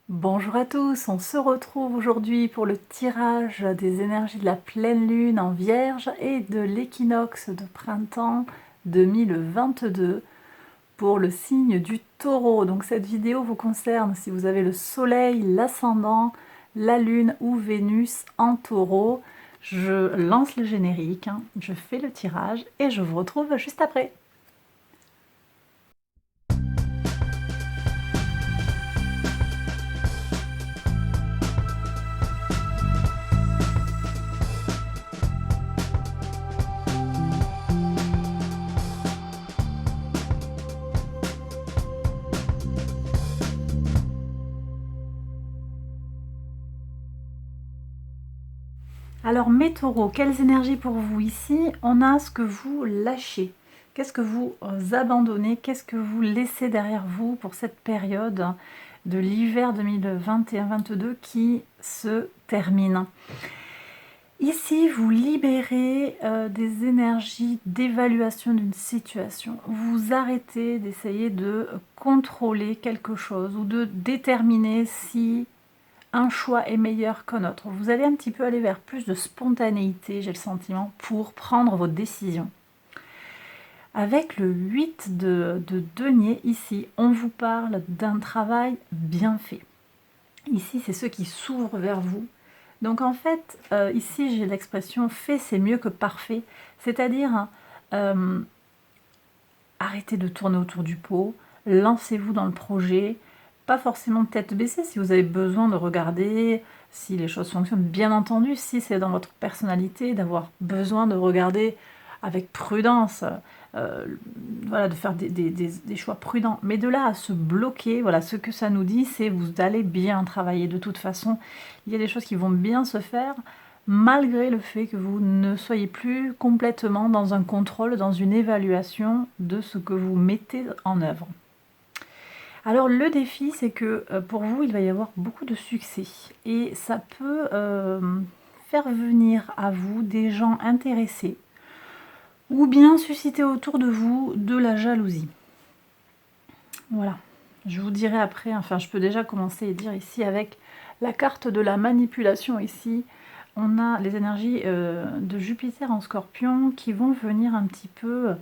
Bonjour à tous, on se retrouve aujourd'hui pour le tirage des énergies de la pleine lune en Vierge et de l'équinoxe de printemps 2022 pour le signe du Taureau. Donc cette vidéo vous concerne si vous avez le soleil, l'ascendant, la lune ou Vénus en Taureau. Je lance le générique, je fais le tirage et je vous retrouve juste après. Alors mes taureaux, quelles énergies pour vous ici? On a ce que vous lâchez. Qu'est-ce que vous abandonnez? Qu'est-ce que vous laissez derrière vous pour cette période de l'hiver 2021-22 qui se termine? Ici, vous libérez des énergies d'évaluation d'une situation. Vous arrêtez d'essayer de contrôler quelque chose ou de déterminer si un choix est meilleur qu'un autre. Vous allez un petit peu aller vers plus de spontanéité, j'ai le sentiment, pour prendre vos décisions. Avec le 8 de denier, ici, on vous parle d'un travail bien fait. Ici, c'est ceux qui s'ouvrent vers vous. Donc en fait, ici, j'ai l'expression « fait, c'est mieux que parfait », c'est-à-dire arrêtez de tourner autour du pot, lancez-vous dans le projet, pas forcément tête baissée si vous avez besoin de regarder si les choses fonctionnent, bien entendu, si c'est dans votre personnalité, d'avoir besoin de regarder avec prudence, voilà, de faire des choix prudents. Mais de là à se bloquer, voilà, ce que ça nous dit, c'est vous allez bien travailler. De toute façon, il y a des choses qui vont bien se faire, malgré le fait que vous ne soyez plus complètement dans un contrôle, dans une évaluation de ce que vous mettez en œuvre. Alors le défi, c'est que pour vous, il va y avoir beaucoup de succès et ça peut faire venir à vous des gens intéressés ou bien susciter autour de vous de la jalousie. Voilà, je vous dirai après, enfin je peux déjà commencer et dire ici avec la carte de la manipulation ici, on a les énergies de Jupiter en Scorpion qui vont venir un petit peu.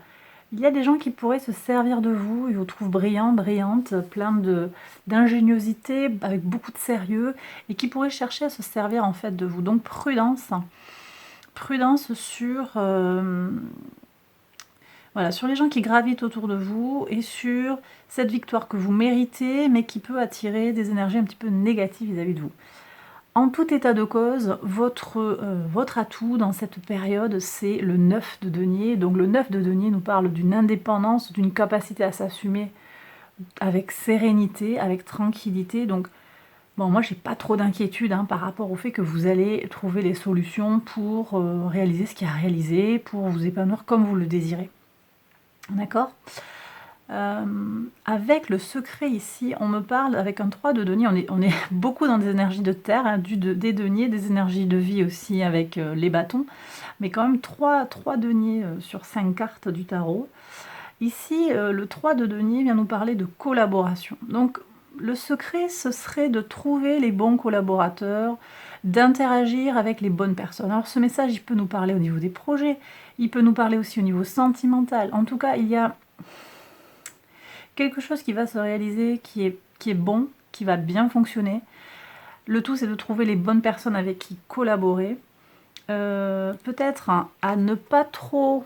Il y a des gens qui pourraient se servir de vous, ils vous trouvent brillant, brillante, plein d'ingéniosité, avec beaucoup de sérieux, et qui pourraient chercher à se servir en fait de vous. Donc prudence, prudence sur, voilà, sur les gens qui gravitent autour de vous et sur cette victoire que vous méritez, mais qui peut attirer des énergies un petit peu négatives vis-à-vis de vous. En tout état de cause, votre atout dans cette période, c'est le 9 de denier. Donc le 9 de denier nous parle d'une indépendance, d'une capacité à s'assumer avec sérénité, avec tranquillité. Donc bon, moi j'ai pas trop d'inquiétude par rapport au fait que vous allez trouver les solutions pour réaliser ce qu'il y a à réaliser, pour vous épanouir comme vous le désirez. D'accord ? Avec le secret ici, on me parle avec un 3 de denier, on est beaucoup dans des énergies de terre, des deniers, des énergies de vie aussi avec les bâtons, mais quand même 3 deniers sur 5 cartes du tarot. Ici, le 3 de denier vient nous parler de collaboration. Donc le secret, ce serait de trouver les bons collaborateurs, d'interagir avec les bonnes personnes. Alors ce message, il peut nous parler au niveau des projets, il peut nous parler aussi au niveau sentimental. En tout cas, il y a quelque chose qui va se réaliser, qui est bon, qui va bien fonctionner. Le tout, c'est de trouver les bonnes personnes avec qui collaborer. Peut-être à ne pas trop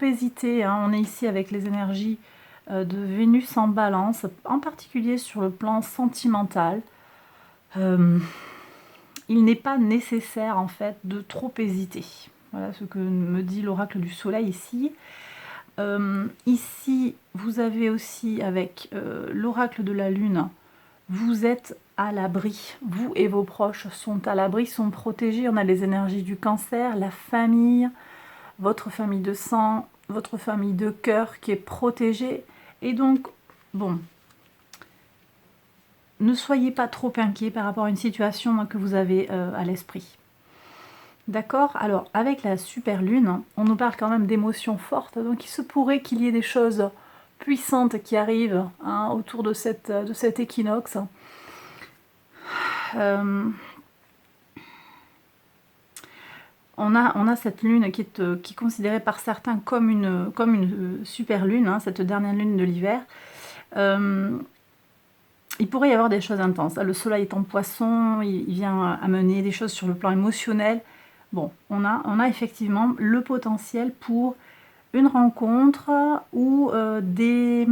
hésiter. On est ici avec les énergies de Vénus en balance, en particulier sur le plan sentimental. Il n'est pas nécessaire en fait de trop hésiter. Voilà ce que me dit l'oracle du soleil ici. Ici, vous avez aussi avec l'oracle de la lune, vous êtes à l'abri, vous et vos proches sont à l'abri, sont protégés. On a les énergies du cancer, la famille, votre famille de sang, votre famille de cœur qui est protégée. Et donc, bon, ne soyez pas trop inquiets par rapport à une situation que vous avez à l'esprit. D'accord? Alors, avec la super lune, on nous parle quand même d'émotions fortes, donc il se pourrait qu'il y ait des choses puissantes qui arrivent autour de cet équinoxe. On a cette lune qui est considérée par certains comme une super lune, hein, cette dernière lune de l'hiver. Il pourrait y avoir des choses intenses. Le soleil est en poisson, il vient amener des choses sur le plan émotionnel. Bon, on a effectivement le potentiel pour une rencontre ou des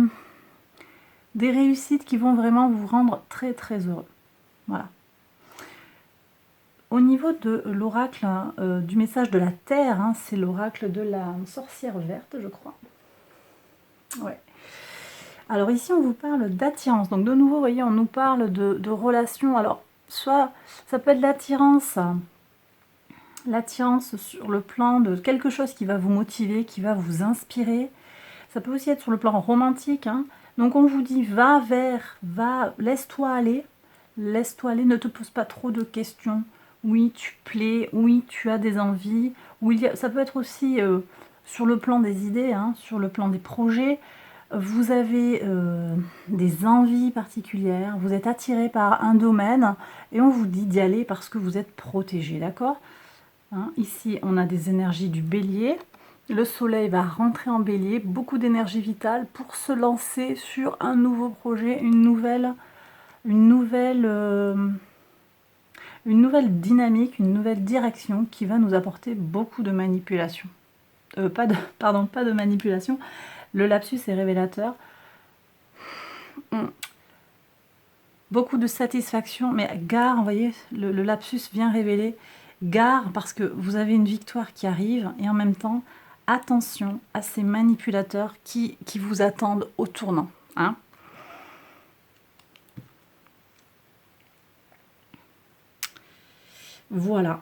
réussites qui vont vraiment vous rendre très très heureux. Voilà. Au niveau de l'oracle du message de la Terre, hein, c'est l'oracle de la sorcière verte, je crois. Ouais. Alors ici, on vous parle d'attirance. Donc de nouveau, vous voyez, on nous parle de relations. Alors, soit ça peut être l'attirance sur le plan de quelque chose qui va vous motiver, qui va vous inspirer. Ça peut aussi être sur le plan romantique, hein. Donc on vous dit, laisse-toi aller, ne te pose pas trop de questions. Oui, tu plais, oui, tu as des envies. Ça peut être aussi sur le plan des idées, hein, sur le plan des projets. Vous avez des envies particulières, vous êtes attiré par un domaine et on vous dit d'y aller parce que vous êtes protégé, d'accord, hein. Ici, on a des énergies du bélier. Le soleil va rentrer en bélier, beaucoup d'énergie vitale pour se lancer sur un nouveau projet, une nouvelle dynamique, une nouvelle direction qui va nous apporter beaucoup de manipulation. Pas de manipulation, le lapsus est révélateur. Beaucoup de satisfaction, mais gare, vous voyez, le lapsus vient révéler gare parce que vous avez une victoire qui arrive et en même temps, attention à ces manipulateurs qui vous attendent au tournant, hein. Voilà.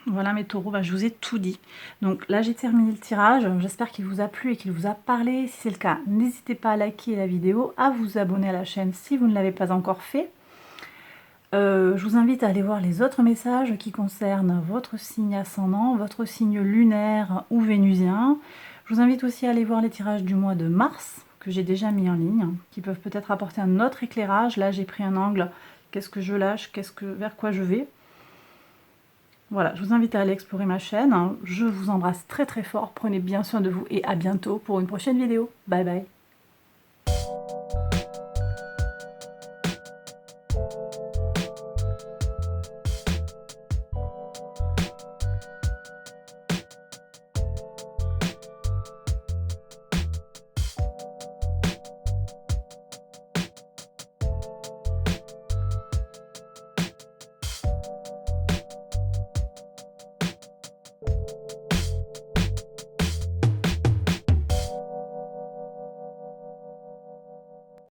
Voilà mes taureaux, je vous ai tout dit. Donc là j'ai terminé le tirage, j'espère qu'il vous a plu et qu'il vous a parlé. Si c'est le cas, n'hésitez pas à liker la vidéo, à vous abonner à la chaîne si vous ne l'avez pas encore fait. Je vous invite à aller voir les autres messages qui concernent votre signe ascendant, votre signe lunaire ou vénusien. Je vous invite aussi à aller voir les tirages du mois de mars, que j'ai déjà mis en ligne, qui peuvent peut-être apporter un autre éclairage. Là j'ai pris un angle, qu'est-ce que je lâche, vers quoi je vais. Voilà, je vous invite à aller explorer ma chaîne. Je vous embrasse très très fort, prenez bien soin de vous et à bientôt pour une prochaine vidéo. Bye bye.